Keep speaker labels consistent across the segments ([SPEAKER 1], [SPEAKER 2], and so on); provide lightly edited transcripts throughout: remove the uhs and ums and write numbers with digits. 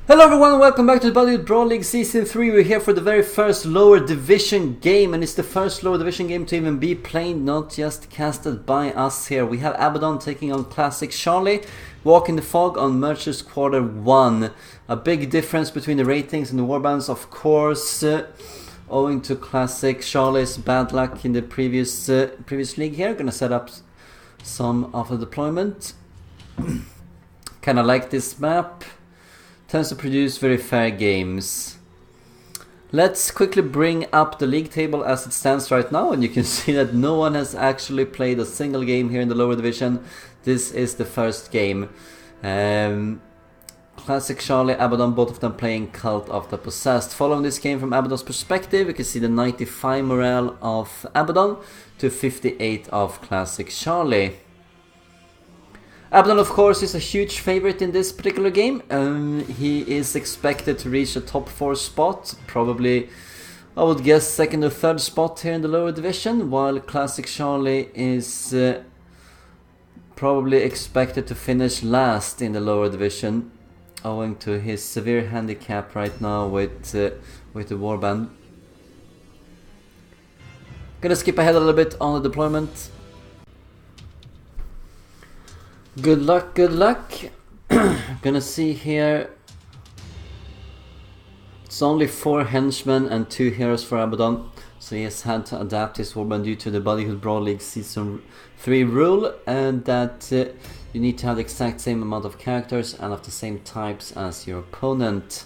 [SPEAKER 1] Hello everyone, welcome back to the BBL Brawl League Season 3. We're here for the very first lower division game, and it's the first lower division game to even be played, not just casted by us here. We have Abbadon taking on Classic Charlie, Walk in the Fog on Merchants Quarter 1. A big difference between the ratings and the warbands, of course, owing to Classic Charlie's bad luck in the previous league here. Gonna set up some of the deployment. Kinda like this map. Tends to produce very fair games. Let's quickly bring up the league table as it stands right now, and you can see that no one has actually played a single game here in the lower division. This is the first game. Classic Charlie, Abbadon, both of them playing Cult of the Possessed. Following this game from Abbadon's perspective, you can see the 95 morale of Abbadon to 58 of Classic Charlie. Abbadon, of course, is a huge favorite in this particular game. He is expected to reach the top 4 spot, probably, I would guess, second or third spot here in the lower division, while Classic Charlie is probably expected to finish last in the lower division, owing to his severe handicap right now with the warband. Gonna skip ahead a little bit on the deployment. Good luck, good luck. Gonna see here. It's only 4 henchmen and 2 heroes for Abbadon, so he has had to adapt his warband due to the BBL Brawl League Season 3 rule, and that you need to have the exact same amount of characters and of the same types as your opponent.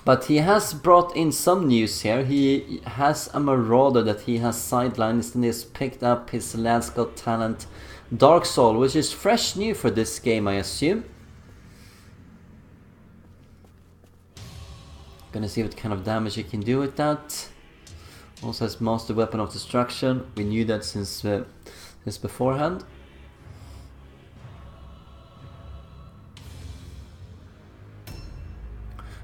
[SPEAKER 1] But he has brought in some news here. He has a Marauder that he has sidelined, and he has picked up his Lad's Got Talent Dark Soul, which is fresh new for this game, I assume. Gonna see what kind of damage he can do with that. Also has Master Weapon of Destruction. We knew that since beforehand.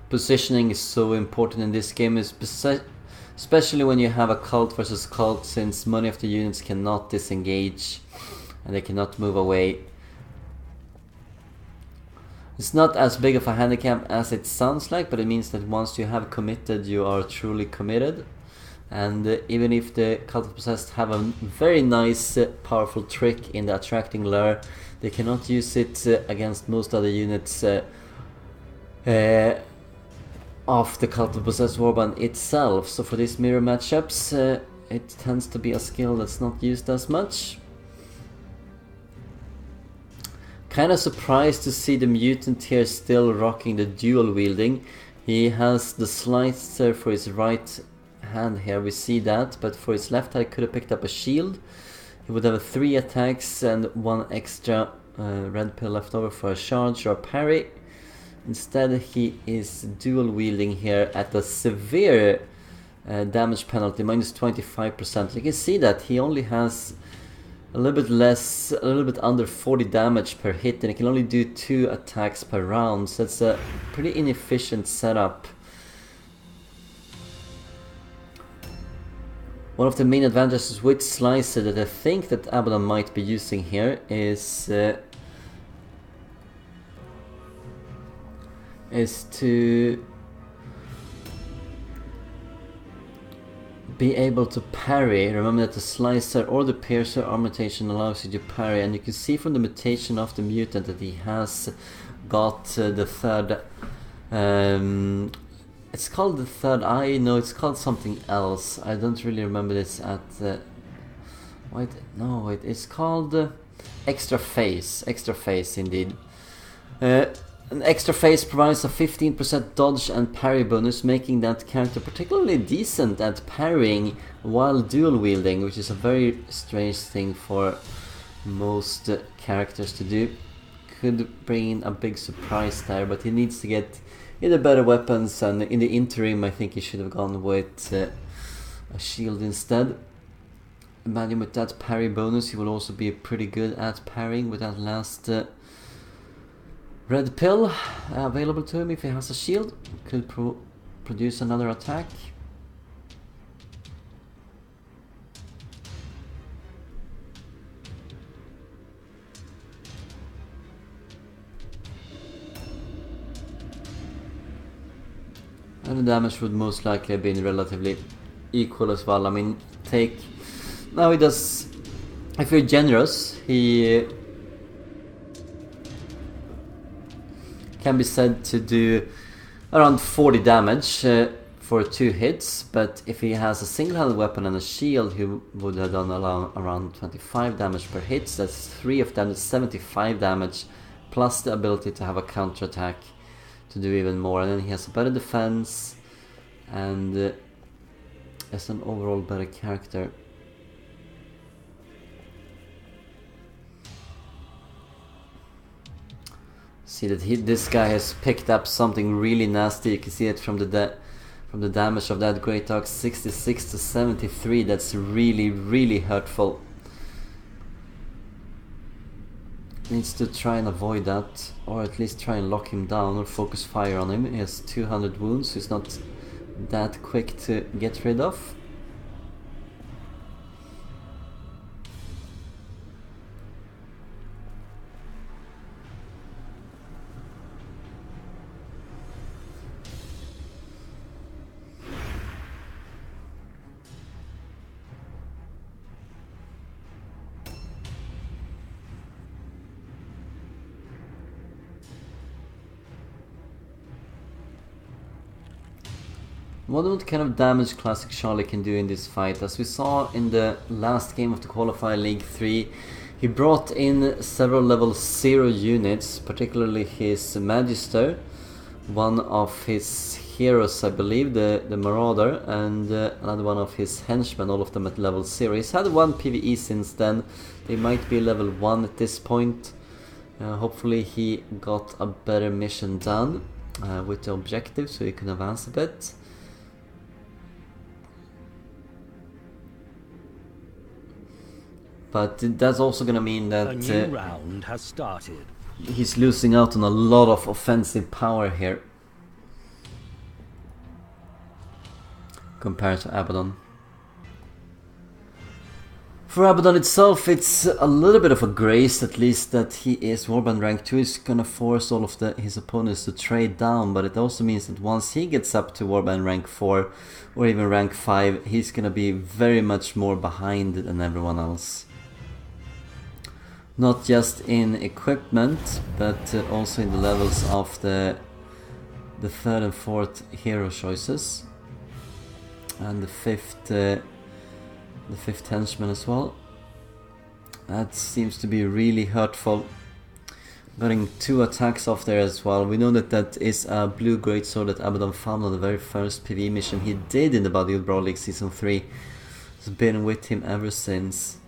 [SPEAKER 1] Positioning is so important in this game, especially when you have a cult versus cult, since many of the units cannot disengage and they cannot move away. It's not as big of a handicap as it sounds like, but it means that once you have committed, you are truly committed. And even if the Cult of Possessed have a very nice powerful trick in the attracting lure, they cannot use it against most other units of the Cult of Possessed warband itself. So for these mirror matchups, it tends to be a skill that's not used as much. Kinda surprised to see the mutant here still rocking the dual wielding. He has the slicer for his right hand here, we see that, but for his left hand he could have picked up a shield. He would have 3 attacks and 1 extra red pill left over for a charge or a parry. Instead he is dual wielding here at a severe damage penalty, minus 25%. You can see that he only has a little bit under 40 damage per hit, and he can only do 2 attacks per round, so it's a pretty inefficient setup. One of the main advantages with Slicer that I think that Abbadon might be using here is to be able to parry. Remember that the Slicer or the Piercer arm mutation allows you to parry, and you can see from the mutation of the mutant that he has got the third, it's called the third eye, no, it's called something else. I don't really remember this at it's called extra face indeed. An extra face provides a 15% dodge and parry bonus, making that character particularly decent at parrying while dual wielding, which is a very strange thing for most characters to do. Could bring in a big surprise there, but he needs to get either better weapons, and in the interim I think he should have gone with a shield instead. Imagine with that parry bonus he will also be pretty good at parrying with that last red pill available to him. If he has a shield, could produce another attack. And the damage would most likely have been relatively equal as well. I mean, now he does, if you're generous, he can be said to do around 40 damage for 2 hits, but if he has a single-handed weapon and a shield, he would have done around 25 damage per hit. So that's 3 of them, that's 75 damage, plus the ability to have a counter-attack to do even more. And then he has a better defense, and as an overall better character. See that this guy has picked up something really nasty. You can see it from the damage of that Great Dog, 66 to 73. That's really hurtful. Needs to try and avoid that, or at least try and lock him down or focus fire on him. He has 200 wounds, so he's not that quick to get rid of. Wonder what kind of damage Classic Charlie can do in this fight. As we saw in the last game of the Qualifier League 3, he brought in several level 0 units, particularly his Magister, one of his heroes I believe, the Marauder, and another one of his henchmen, all of them at level 0. He's had 1 PvE since then, they might be level 1 at this point. Hopefully he got a better mission done with the objective so he can advance a bit. But that's also gonna mean that
[SPEAKER 2] a new round has started.
[SPEAKER 1] He's losing out on a lot of offensive power here compared to Abbadon. For Abbadon itself, it's a little bit of a grace, at least, that he is Warband rank 2. Is gonna force all of his opponents to trade down, but it also means that once he gets up to Warband rank 4 or even rank 5, he's gonna be very much more behind than everyone else. Not just in equipment, but also in the levels of the 3rd and 4th hero choices, and the 5th henchman as well. That seems to be really hurtful. Getting 2 attacks off there as well. We know that is a blue greatsword that Abbadon found on the very first PvE mission he did in the Battlefield Brawl League Season 3. It's been with him ever since.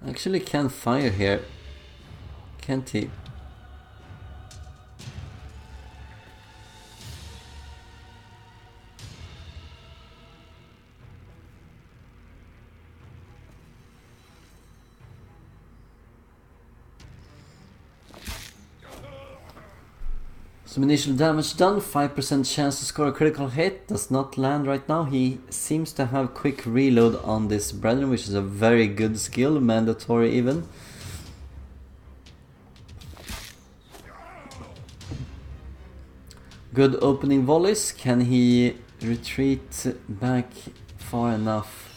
[SPEAKER 1] Actually can fire here, can't he? Some initial damage done, 5% chance to score a critical hit, does not land right now. He seems to have quick reload on this Brethren, which is a very good skill, mandatory even. Good opening volleys, can he retreat back far enough?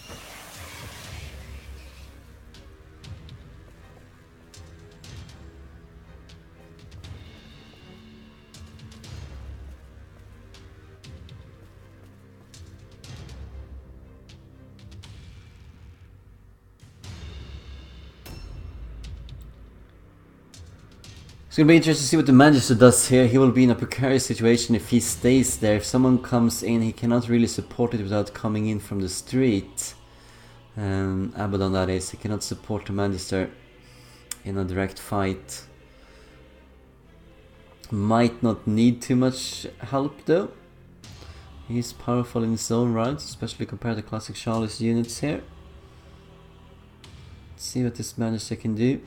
[SPEAKER 1] It's going to be interesting to see what the Magister does here. He will be in a precarious situation if he stays there. If someone comes in, he cannot really support it without coming in from the street. Abbadon, that is. He cannot support the Magister in a direct fight. Might not need too much help though. He's powerful in his own right, especially compared to Classic Charlie's units here. Let's see what this Magister can do.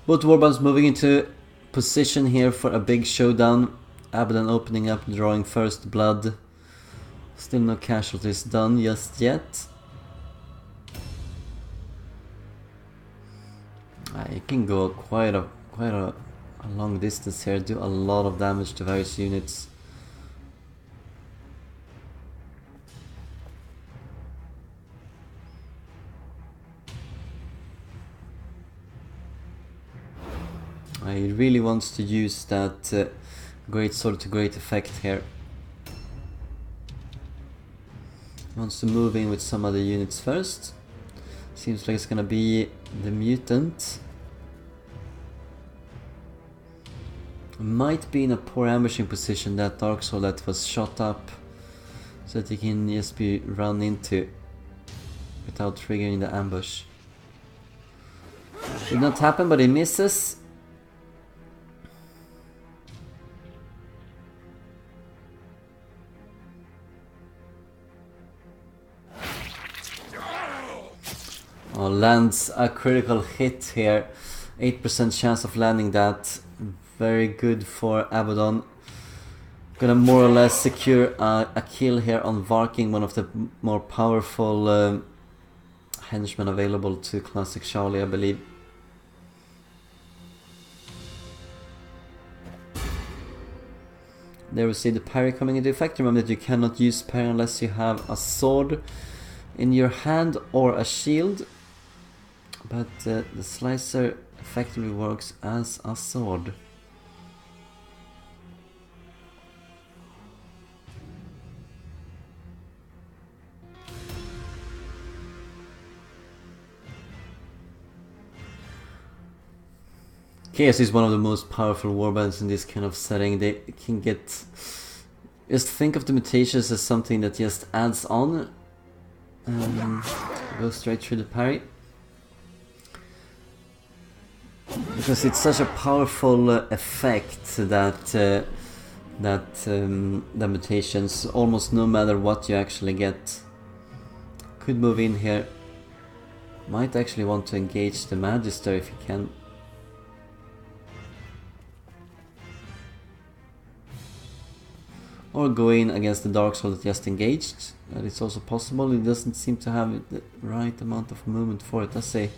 [SPEAKER 1] Both warbands moving into position here for a big showdown. Abbadon opening up, drawing first blood. Still no casualties done just yet. You can go quite a long distance here, do a lot of damage to various units. He really wants to use that great sword to great effect here. He wants to move in with some other units first. Seems like it's gonna be the mutant. Might be in a poor ambushing position, that dark sword that was shot up, so that he can just be run into without triggering the ambush. Did not happen, but he misses. Oh, lands a critical hit here. 8% chance of landing that. Very good for Abbadon. Gonna more or less secure a kill here on Varking, one of the more powerful henchmen available to Classic Charlie, I believe. There we see the parry coming into effect. Remember that you cannot use parry unless you have a sword in your hand or a shield. But the slicer effectively works as a sword. Chaos is one of the most powerful warbands in this kind of setting. They can get... Just think of the mutations as something that just adds on. Go straight through the parry. Because it's such a powerful effect that the mutations, almost no matter what you actually get. Could move in here. Might actually want to engage the Magister if you can. Or go in against the Dark Soul that just engaged. That is also possible. It doesn't seem to have the right amount of movement for it, I say.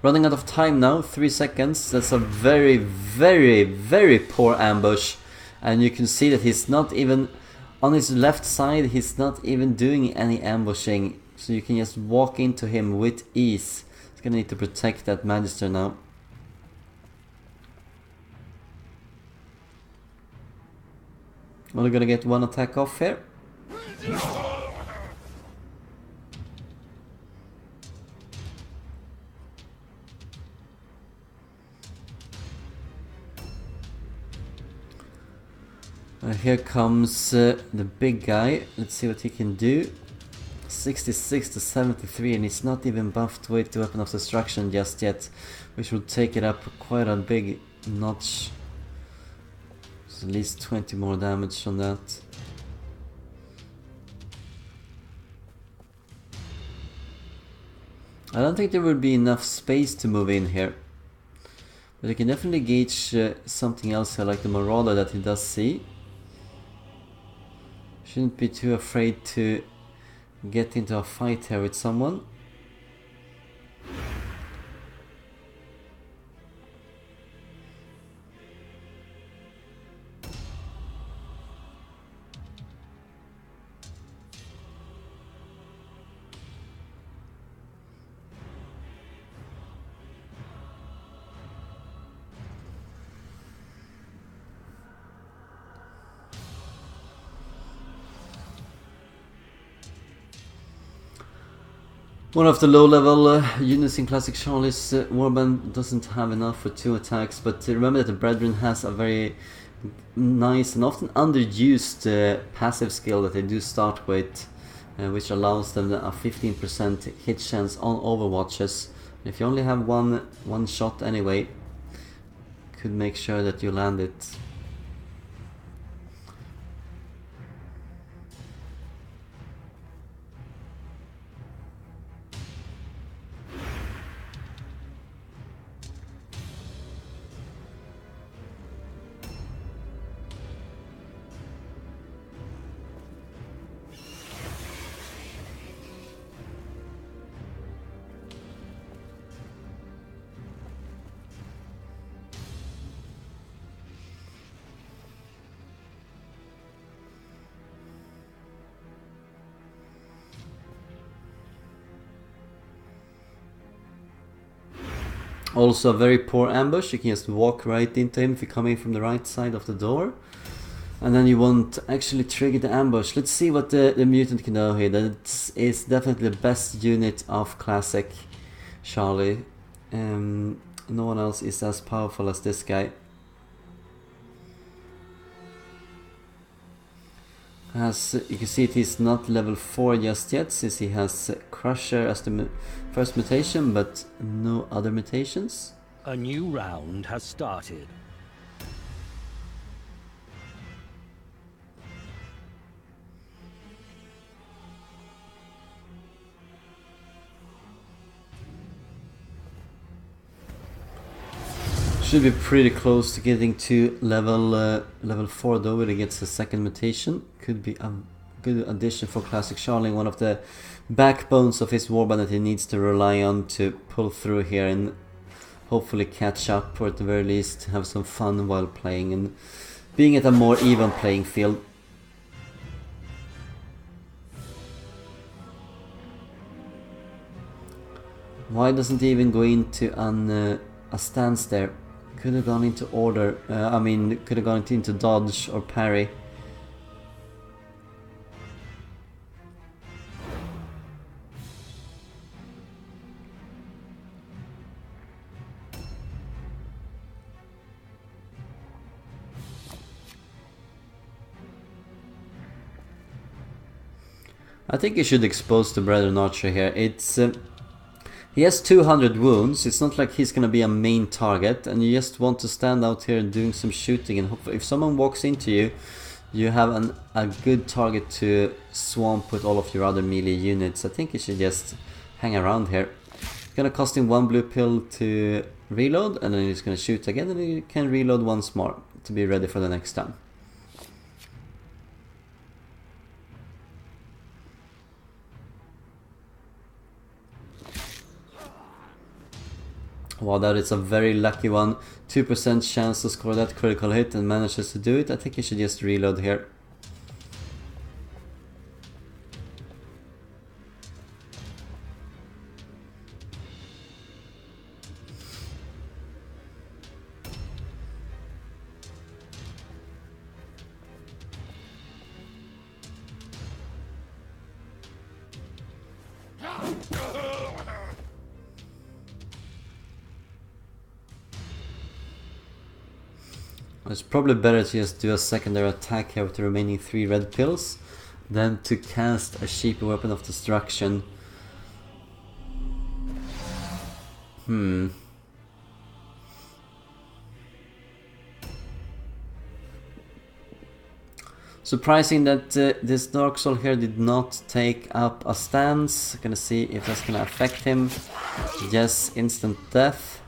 [SPEAKER 1] Running out of time now, 3 seconds. That's a very, very, very poor ambush. And you can see that he's not even, on his left side, he's not even doing any ambushing. So you can just walk into him with ease. He's gonna need to protect that Magister now. Well, we're gonna get one attack off here. Here comes the big guy. Let's see what he can do. 66 to 73, and he's not even buffed with the Weapon of Destruction just yet, which will take it up quite a big notch. So at least 20 more damage on that. I don't think there will be enough space to move in here, but you can definitely gauge something else here, like the Marauder that he does see. Shouldn't be too afraid to get into a fight here with someone. One of the low-level units in Classic Charlie's warband doesn't have enough for 2 attacks, but remember that the Brethren has a very nice and often underused passive skill that they do start with, which allows them a 15% hit chance on overwatches. And if you only have one shot anyway, could make sure that you land it. Also a very poor ambush. You can just walk right into him if you're coming from the right side of the door. And then you won't actually trigger the ambush. Let's see what the mutant can do here. That is definitely the best unit of Classic Charlie. No one else is as powerful as this guy. As you can see, it is not level 4 just yet, since he has Crusher as the first mutation, but no other mutations.
[SPEAKER 2] A new round has started.
[SPEAKER 1] Should be pretty close to getting to level 4 though, when he gets the second mutation. Could be a good addition for Classic Charlie, one of the backbones of his warband that he needs to rely on to pull through here and hopefully catch up, or at the very least have some fun while playing and being at a more even playing field. Why doesn't he even go into a stance there? Could have gone into order, could have gone into dodge or parry. I think you should expose the Brethren Archer here. It's he has 200 wounds. It's not like he's gonna be a main target, and you just want to stand out here and doing some shooting, and hopefully if someone walks into you, you have a good target to swamp with all of your other melee units. I think you should just hang around here. It's gonna cost him 1 blue pill to reload, and then he's gonna shoot again, and you can reload once more to be ready for the next time. Wow, that is a very lucky one. 2% chance to score that critical hit and manages to do it. I think you should just reload here. It's probably better to just do a secondary attack here with the remaining 3 red pills than to cast a cheap weapon of destruction. Surprising that this Dark Soul here did not take up a stance. Gonna see if that's gonna affect him. Yes, instant death.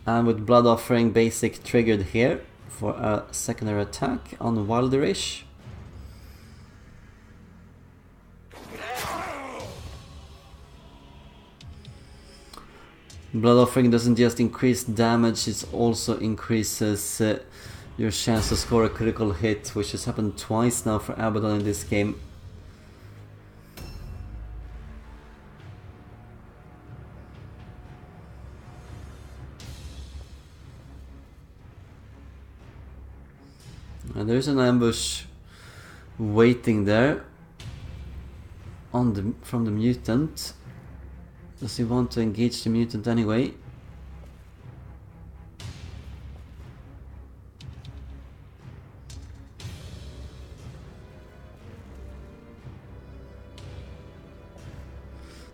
[SPEAKER 1] And with Blood Offering basic triggered here for a secondary attack on Wilderish. Blood Offering doesn't just increase damage, it also increases your chance to score a critical hit, which has happened twice now for Abbadon in this game. And there's an ambush waiting there on from the mutant. Does he want to engage the mutant anyway?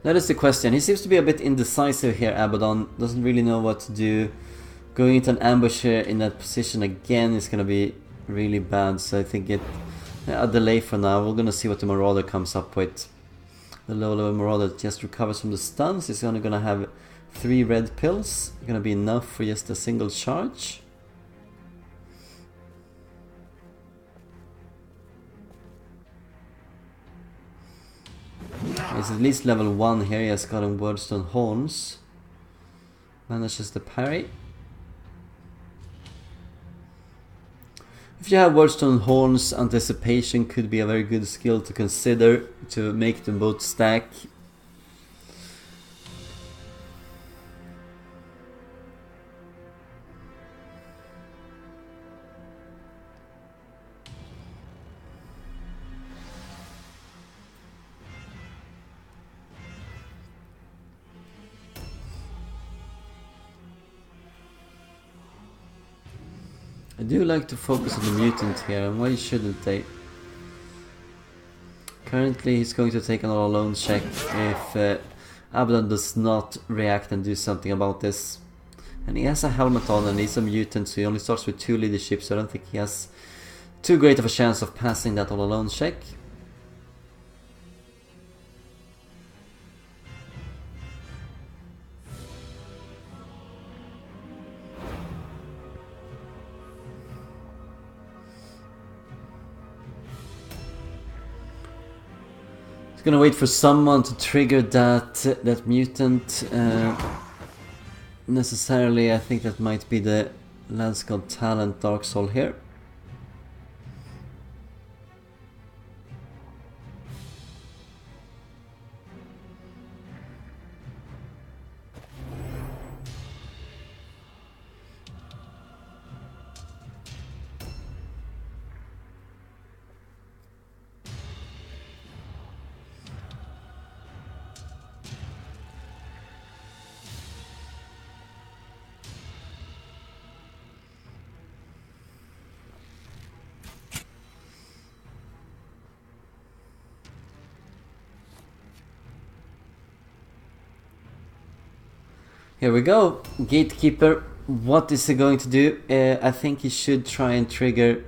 [SPEAKER 1] That is the question. He seems to be a bit indecisive here, Abbadon. Doesn't really know what to do. Going into an ambush here in that position again is gonna be really bad, so I think a delay for now. We're gonna see what the Marauder comes up with. The low level Marauder just recovers from the stuns. He's only gonna have 3 red pills. Gonna be enough for just a single charge. He's at least level 1 here. He has gotten Wordstone Horns. Manages the parry. If you have Wordstone Horns, Anticipation could be a very good skill to consider to make them both stack. I do like to focus on the mutant here, and why shouldn't they? Currently he's going to take an all alone check if Abbadon does not react and do something about this. And he has a helmet on and he's a mutant, so he only starts with 2 leadership, so I don't think he has too great of a chance of passing that all alone check. Gonna wait for someone to trigger that mutant. Necessarily, I think that might be the Lance God Talent Dark Soul here. Here we go, Gatekeeper. What is he going to do? I think he should try and trigger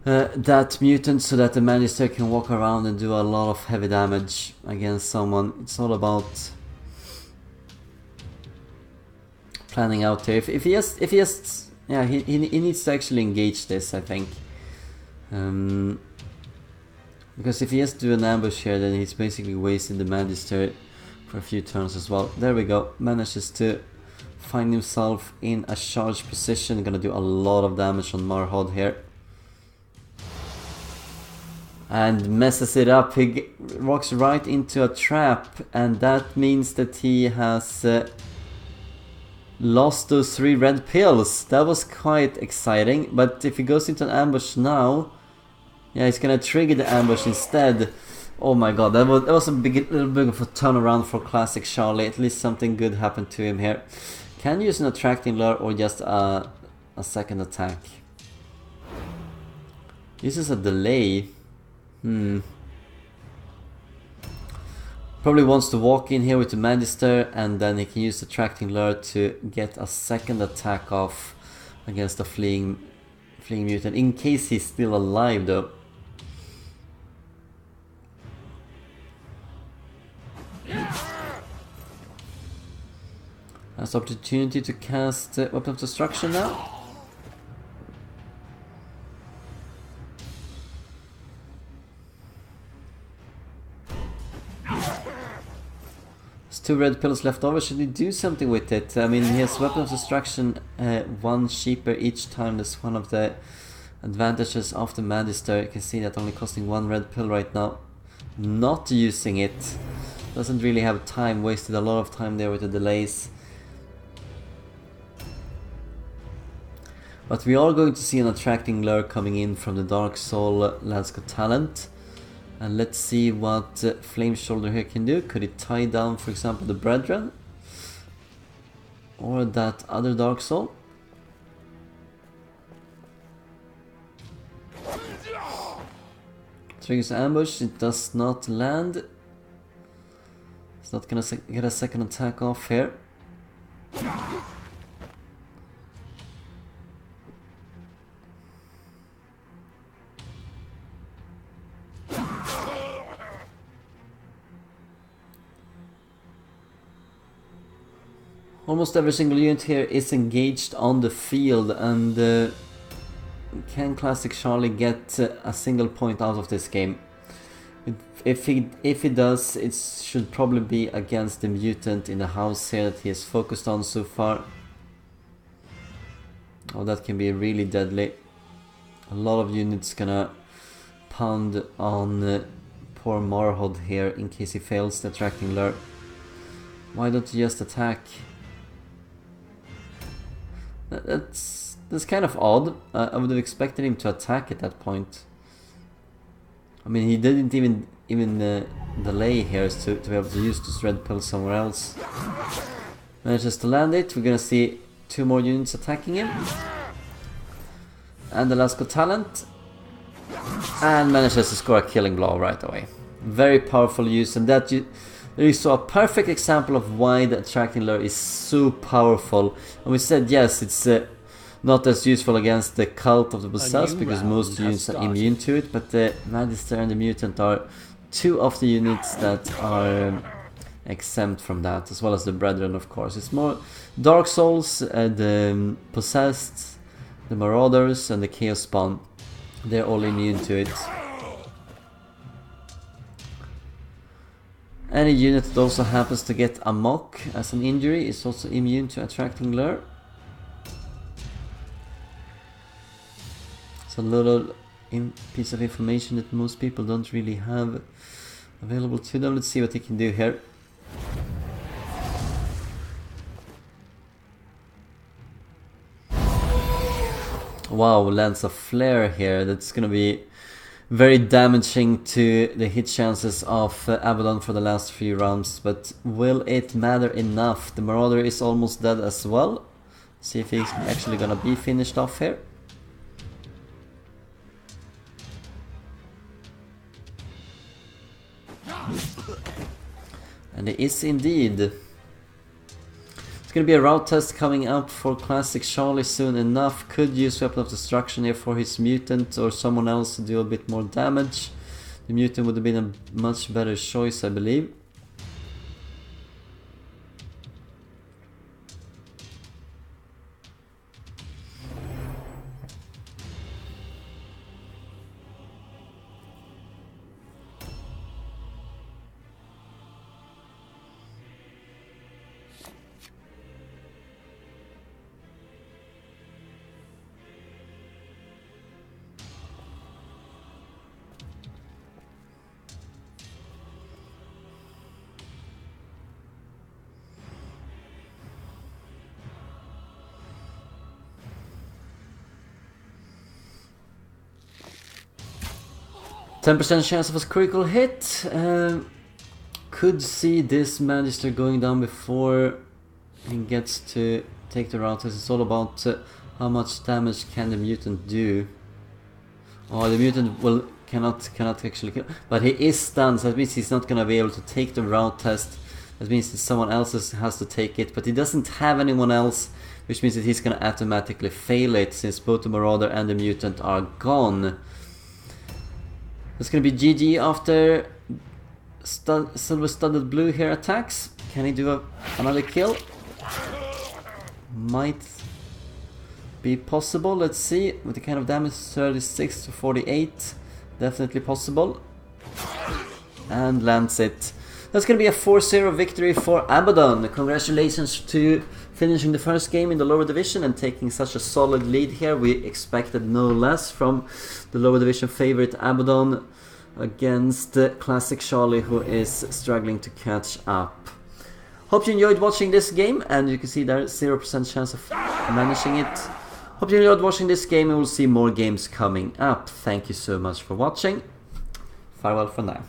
[SPEAKER 1] that mutant so that the Magister can walk around and do a lot of heavy damage against someone. It's all about planning out here. If he has, yeah, he needs to actually engage this, I think. Because if he has to do an ambush here, then he's basically wasting the Magister for a few turns as well. There we go. Manages to find himself in a charge position. Gonna do a lot of damage on Marhod here. And messes it up. He walks right into a trap, and that means that he has lost those 3 red pills. That was quite exciting, but if he goes into an ambush now, yeah, he's gonna trigger the ambush instead. Oh my god, that was a little bit of a turnaround for classic Charlie. At least something good happened to him here. Can use an attracting lure or just a second attack. Uses a delay. Probably wants to walk in here with the Magister, and then he can use the attracting lure to get a second attack off against the fleeing mutant, in case he's still alive though. Has opportunity to cast Weapon of Destruction now. There's 2 red pills left over. Should we do something with it? I mean, he has Weapon of Destruction 1 cheaper each time. That's one of the advantages of the Magister. You can see that only costing 1 red pill right now. Not using it. Doesn't really have time. Wasted a lot of time there with the delays. But we are going to see an attracting lure coming in from the Dark Soul Lance God Talent. And let's see what Flame Shoulder here can do. Could it tie down, for example, the Brethren? Or that other Dark Soul? Triggers ambush, it does not land. It's not gonna get a second attack off here. Almost every single unit here is engaged on the field, and can Classic Charlie get a single point out of this game? If he does, it should probably be against the mutant in the house here that he has focused on so far. Oh, that can be really deadly. A lot of units gonna pound on poor Marhod here in case he fails the attracting lure. Why don't you just attack? That's kind of odd. I would have expected him to attack at that point. I mean, he didn't even delay here to be able to use this red pill somewhere else. Manages to land it. We're gonna see 2 more units attacking him. And the last got talent. And manages to score a killing blow right away. Very powerful use, and that there you saw a perfect example of why the attracting lure is so powerful. And we said yes, it's not as useful against the cult of the possessed because most units are immune to it, but the Magister and the mutant are 2 of the units that are exempt from that, as well as the Brethren, of course. It's more Dark Souls, the possessed, the Marauders, and the Chaos Spawn. They're all immune to it. Any unit that also happens to get a mock as an injury is also immune to attracting lure. It's a little piece of information that most people don't really have available to them. Let's see what he can do here. Wow, lands a flare here. That's gonna be very damaging to the hit chances of Abbadon for the last few rounds, but will it matter enough? The Marauder is almost dead as well. See if he's actually gonna be finished off here. And it is indeed. It's gonna be a route test coming up for Classic Charlie soon enough. Could use Weapon of Destruction here for his mutant or someone else to do a bit more damage. The mutant would have been a much better choice, I believe. %10 chance of a critical hit. Could see this Magister going down before he gets to take the route. It's all about how much damage can the mutant do. Oh, the mutant cannot actually kill, but he is stunned, so that means he's not gonna be able to take the route test. That means that someone else has to take it, but he doesn't have anyone else, which means that he's gonna automatically fail it since both the Marauder and the mutant are gone. It's gonna be GG after Silver Studded Blue here attacks. Can he do another kill? Might be possible. Let's see. With the kind of damage, 36 to 48. Definitely possible. And lands it. That's gonna be a 4-0 victory for Abbadon. Congratulations to finishing the first game in the lower division and taking such a solid lead here. We expected no less from the lower division favorite Abbadon against Classic Charlie, who is struggling to catch up. Hope you enjoyed watching this game, and you can see there 0% chance of managing it. Hope you enjoyed watching this game, and we'll see more games coming up. Thank you so much for watching. Farewell for now.